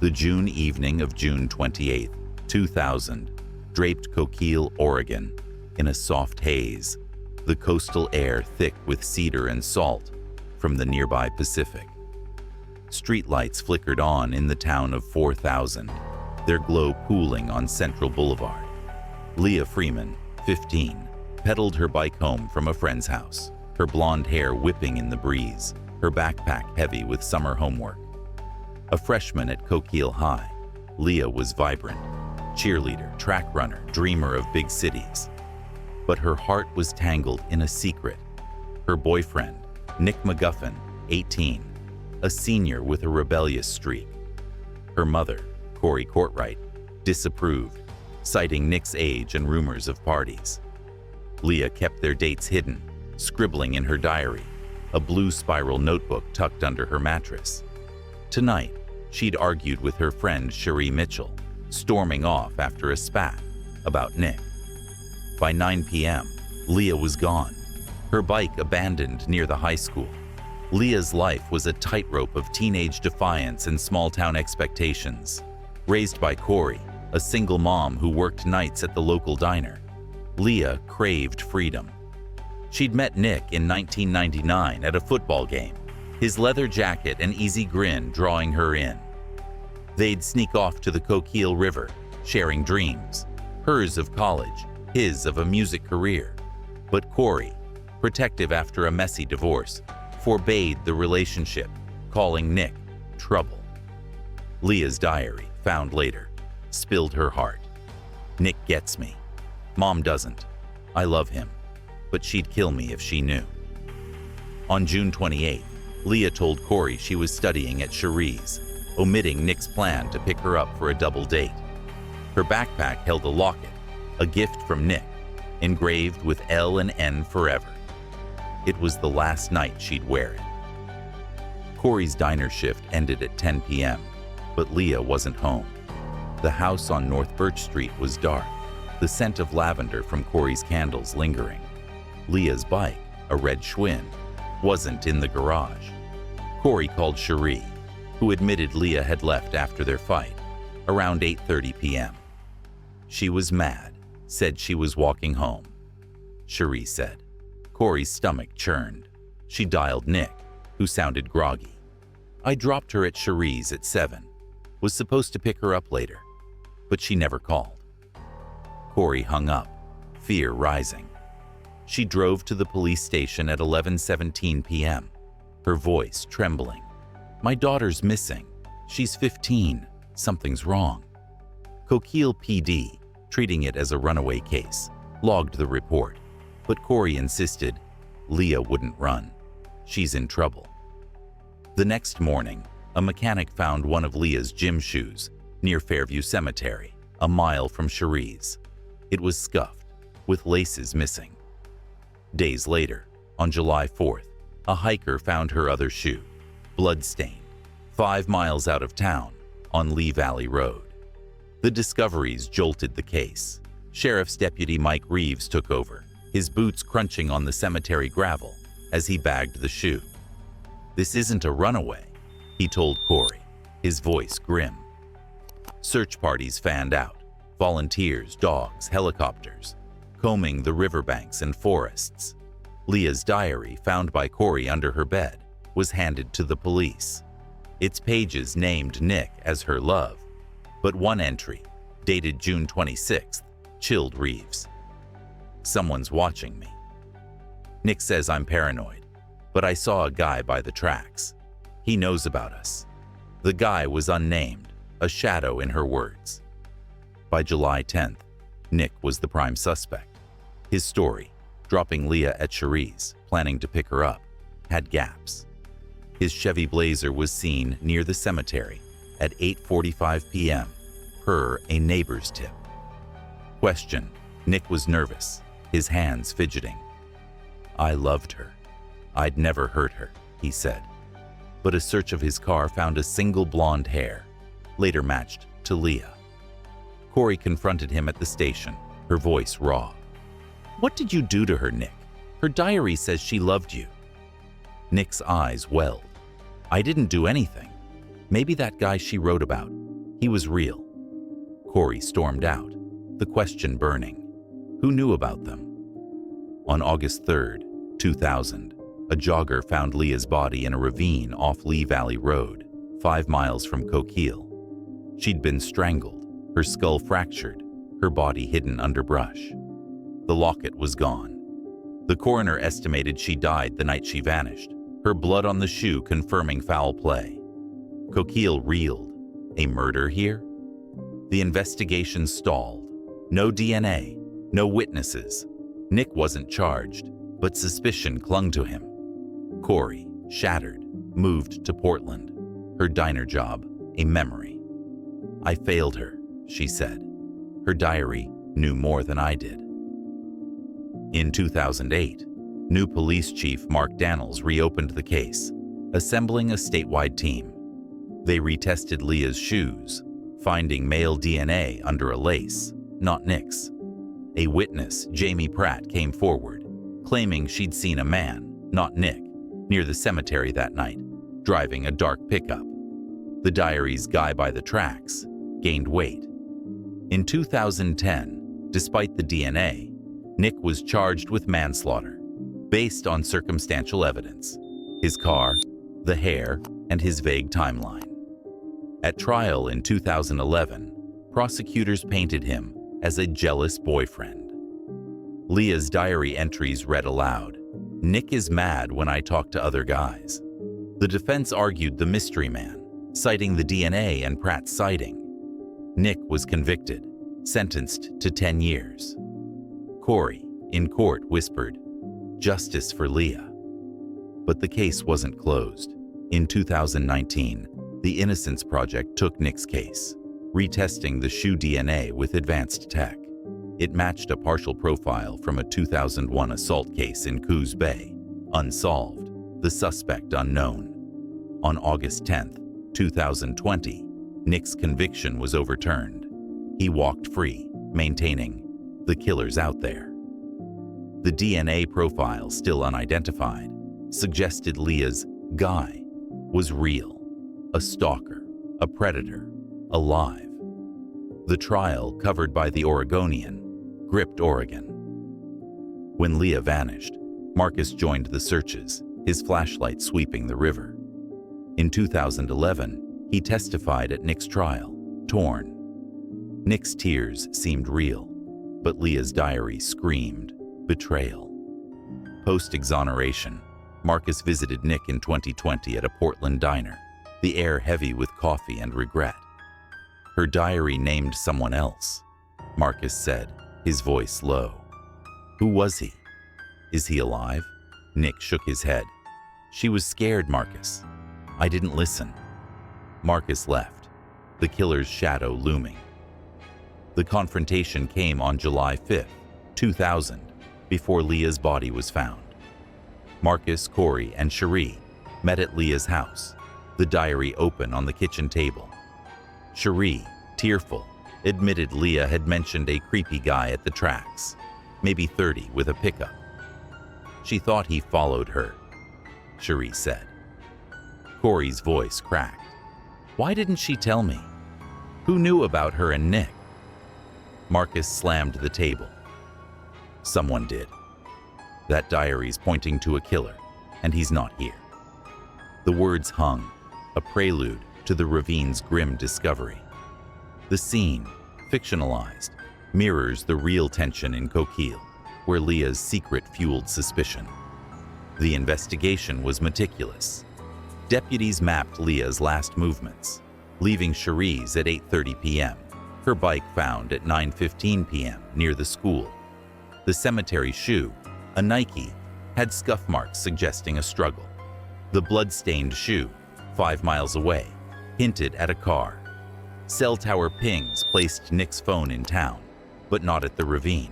The June evening of June 28, 2000, draped Coquille, Oregon, in a soft haze, the coastal air thick with cedar and salt from the nearby Pacific. Streetlights flickered on in the town of 4,000, their glow pooling on Central Boulevard. Leah Freeman, 15, pedaled her bike home from a friend's house, her blonde hair whipping in the breeze, her backpack heavy with summer homework. A freshman at Coquille High, Leah was vibrant, cheerleader, track runner, dreamer of big cities. But her heart was tangled in a secret. Her boyfriend, Nick McGuffin, 18, a senior with a rebellious streak. Her mother, Corey Courtwright, disapproved, citing Nick's age and rumors of parties. Leah kept their dates hidden, scribbling in her diary, a blue spiral notebook tucked under her mattress. Tonight, she'd argued with her friend Cherie Mitchell, storming off after a spat about Nick. By 9 p.m., Leah was gone, her bike abandoned near the high school. Leah's life was a tightrope of teenage defiance and small-town expectations. Raised by Corey, a single mom who worked nights at the local diner, Leah craved freedom. She'd met Nick in 1999 at a football game, his leather jacket and easy grin drawing her in. They'd sneak off to the Coquille River, sharing dreams, hers of college, his of a music career. But Corey, protective after a messy divorce, forbade the relationship, calling Nick trouble. Leah's diary, found later, spilled her heart. Nick gets me. Mom doesn't. I love him, but she'd kill me if she knew. On June 28th, Leah told Corey she was studying at Cherie's, omitting Nick's plan to pick her up for a double date. Her backpack held a locket, a gift from Nick, engraved with L and N forever. It was the last night she'd wear it. Corey's diner shift ended at 10 p.m., but Leah wasn't home. The house on North Birch Street was dark, the scent of lavender from Corey's candles lingering. Leah's bike, a red Schwinn, wasn't in the garage. Corey called Cherie, who admitted Leah had left after their fight, around 8:30 p.m. She was mad, said she was walking home. Cherie said. Corey's stomach churned. She dialed Nick, who sounded groggy. I dropped her at Cherie's at 7. Was supposed to pick her up later, but she never called. Corey hung up, fear rising. She drove to the police station at 11:17 p.m., her voice trembling. My daughter's missing. She's 15. Something's wrong. Coquille PD, treating it as a runaway case, logged the report, but Corey insisted Leah wouldn't run. She's in trouble. The next morning, a mechanic found one of Leah's gym shoes near Fairview Cemetery, a mile from Cherie's. It was scuffed, with laces missing. Days later, on July 4th, a hiker found her other shoe, bloodstained, 5 miles out of town on Lee Valley Road. The discoveries jolted the case. Sheriff's Deputy Mike Reeves took over, his boots crunching on the cemetery gravel as he bagged the shoe. This isn't a runaway, he told Corey, his voice grim. Search parties fanned out, volunteers, dogs, helicopters, combing the riverbanks and forests. Leah's diary, found by Corey under her bed, was handed to the police. Its pages named Nick as her love, but one entry, dated June 26th, chilled Reeves. Someone's watching me. Nick says I'm paranoid, but I saw a guy by the tracks. He knows about us. The guy was unnamed, a shadow in her words. By July 10th, Nick was the prime suspect. His story, dropping Leah at Cherie's, planning to pick her up, had gaps. His Chevy Blazer was seen near the cemetery at 8:45 p.m., per a neighbor's tip. Question: Nick was nervous, his hands fidgeting. I loved her. I'd never hurt her, he said. But a search of his car found a single blonde hair, later matched to Leah. Corey confronted him at the station, her voice raw. What did you do to her, Nick? Her diary says she loved you. Nick's eyes welled. I didn't do anything. Maybe that guy she wrote about. He was real. Corey stormed out, the question burning. Who knew about them? On August 3rd, 2000, a jogger found Leah's body in a ravine off Lee Valley Road, 5 miles from Coquille. She'd been strangled, her skull fractured, her body hidden under brush. The locket was gone. The coroner estimated she died the night she vanished, her blood on the shoe confirming foul play. Coquille reeled. A murder here? The investigation stalled. No DNA, no witnesses. Nick wasn't charged, but suspicion clung to him. Corey, shattered, moved to Portland. Her diner job, a memory. I failed her, she said. Her diary knew more than I did. In 2008, new police chief Mark Daniels reopened the case, assembling a statewide team. They retested Leah's shoes, finding male DNA under a lace, not Nick's. A witness, Jamie Pratt, came forward, claiming she'd seen a man, not Nick, near the cemetery that night, driving a dark pickup. The diary's guy by the tracks gained weight. In 2010, despite the DNA, Nick was charged with manslaughter, based on circumstantial evidence: his car, the hair, and his vague timeline. At trial in 2011, prosecutors painted him as a jealous boyfriend. Leah's diary entries read aloud, "Nick is mad when I talk to other guys." The defense argued the mystery man, citing the DNA and Pratt's sighting. Nick was convicted, sentenced to 10 years. Corey, in court, whispered, "Justice for Leah." But the case wasn't closed. In 2019, the Innocence Project took Nick's case, retesting the shoe DNA with advanced tech. It matched a partial profile from a 2001 assault case in Coos Bay, unsolved, the suspect unknown. On August 10, 2020, Nick's conviction was overturned. He walked free, maintaining, "The killer's out there." The DNA profile, still unidentified, suggested Leah's guy was real, a stalker, a predator, alive. The trial, covered by the Oregonian, gripped Oregon. When Leah vanished, Marcus joined the searches, his flashlight sweeping the river. In 2011, he testified at Nick's trial, torn. Nick's tears seemed real, but Leah's diary screamed betrayal. Post-exoneration, Marcus visited Nick in 2020 at a Portland diner, the air heavy with coffee and regret. "Her diary named someone else," Marcus said, his voice low. "Who was he? Is he alive?" Nick shook his head. "She was scared, Marcus. I didn't listen." Marcus left, the killer's shadow looming. The confrontation came on July 5, 2000, before Leah's body was found. Marcus, Corey, and Cherie met at Leah's house, the diary open on the kitchen table. Cherie, tearful, admitted Leah had mentioned a creepy guy at the tracks, maybe 30, with a pickup. She thought he followed her, Cherie said. Corey's voice cracked. "Why didn't she tell me? Who knew about her and Nick?" Marcus slammed the table. "Someone did. That diary's pointing to a killer, and he's not here." The words hung, a prelude to the ravine's grim discovery. The scene, fictionalized, mirrors the real tension in Coquille, where Leah's secret fueled suspicion. The investigation was meticulous. Deputies mapped Leah's last movements, leaving Cherie's at 8:30 p.m., her bike found at 9:15 p.m. near the school. The cemetery shoe, a Nike, had scuff marks suggesting a struggle. The bloodstained shoe, 5 miles away, hinted at a car. Cell tower pings placed Nick's phone in town, but not at the ravine.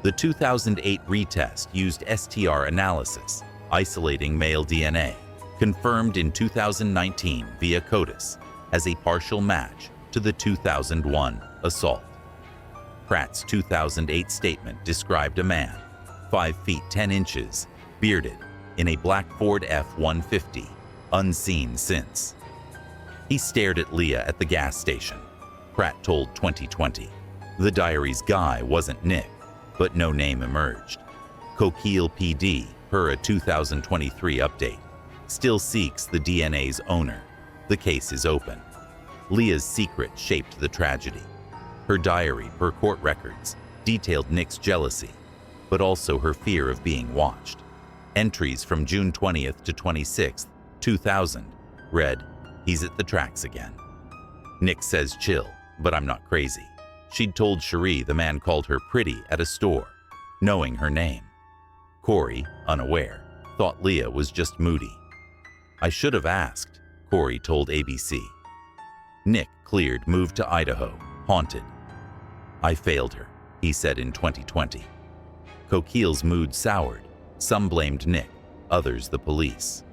The 2008 retest used STR analysis, isolating male DNA, confirmed in 2019 via CODIS as a partial match to the 2001 assault. Pratt's 2008 statement described a man, 5 feet 10 inches, bearded, in a black Ford F-150, unseen since. He stared at Leah at the gas station, Pratt told 2020. The diary's guy wasn't Nick, but no name emerged. Coquille PD, per a 2023 update, still seeks the DNA's owner. The case is open. Leah's secret shaped the tragedy. Her diary, per court records, detailed Nick's jealousy, but also her fear of being watched. Entries from June 20th to 26th, 2000, read, "He's at the tracks again. Nick says chill, but I'm not crazy." She'd told Cherie the man called her pretty at a store, knowing her name. Corey, unaware, thought Leah was just moody. "I should have asked," Corey told ABC. Nick, cleared, moved to Idaho, haunted. "I failed her," he said in 2020. Coquille's mood soured. Some blamed Nick, others the police.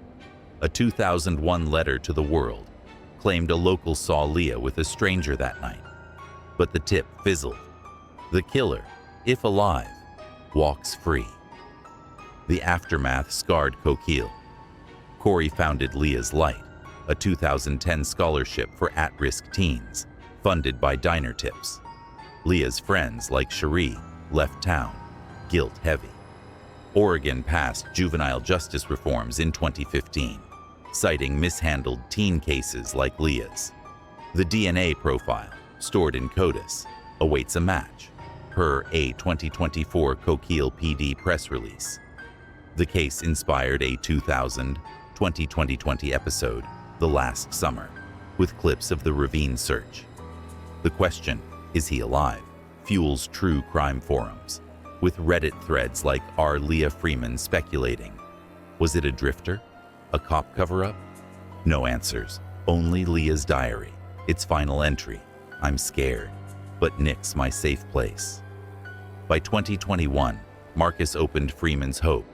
A 2001 letter to the world claimed a local saw Leah with a stranger that night. But the tip fizzled. The killer, if alive, walks free. The aftermath scarred Coquille. Corey founded Leah's Light, a 2010 scholarship for at-risk teens, funded by Diner Tips. Leah's friends, like Cherie, left town, guilt heavy. Oregon passed juvenile justice reforms in 2015, citing mishandled teen cases like Leah's. The DNA profile, stored in CODIS, awaits a match, per a 2024 Coquille PD press release. The case inspired a 2020 episode, The Last Summer, with clips of the Ravine search. The question, "Is he alive?" fuels true crime forums, with Reddit threads like R. Leah Freeman speculating. Was it a drifter? A cop cover-up? No answers, only Leah's diary, its final entry, "I'm scared, but Nick's my safe place." By 2021, Marcus opened Freeman's Hope,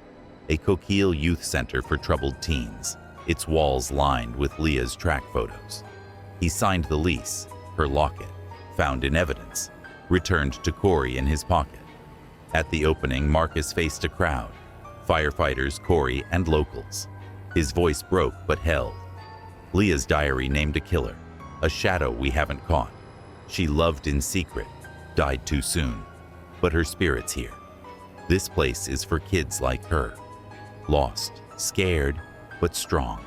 a Coquille youth center for troubled teens, its walls lined with Leah's track photos. He signed the lease, her locket, found in evidence, returned to Corey in his pocket. At the opening, Marcus faced a crowd, firefighters, Corey, and locals. His voice broke but held. Leah's diary named a killer, a shadow we haven't caught. She loved in secret, died too soon, but her spirit's here. This place is for kids like her. Lost, scared, but strong.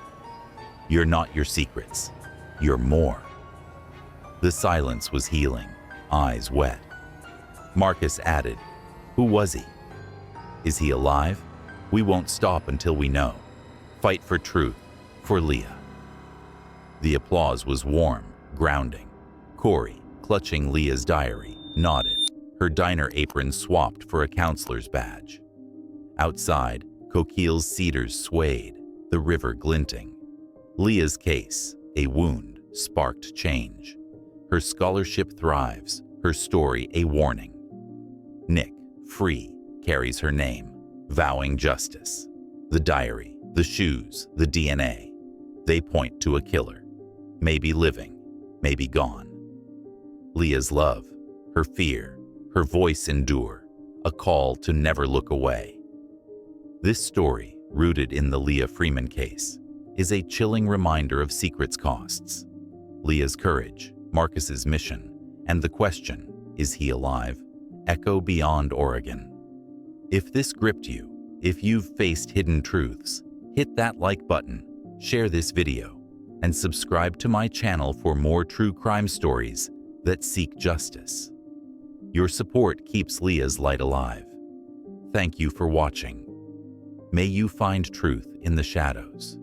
You're not your secrets. You're more. The silence was healing, eyes wet. Marcus added, "Who was he? Is he alive? We won't stop until we know. Fight for truth, for Leah." The applause was warm, grounding. Corey, clutching Leah's diary, nodded, her diner apron swapped for a counselor's badge. Outside, Coquille's cedars swayed, the river glinting. Leah's case, a wound, sparked change. Her scholarship thrives, her story a warning. Nick, free, carries her name, vowing justice. The diary, the shoes, the DNA, they point to a killer. Maybe living, maybe gone. Leah's love, her fear, her voice endure, a call to never look away. This story, rooted in the Leah Freeman case, is a chilling reminder of secrets costs. Leah's courage, Marcus's mission, and the question, "Is he alive?" echo beyond Oregon. If this gripped you, if you've faced hidden truths, hit that like button, share this video, and subscribe to my channel for more true crime stories that seek justice. Your support keeps Leah's light alive. Thank you for watching. May you find truth in the shadows.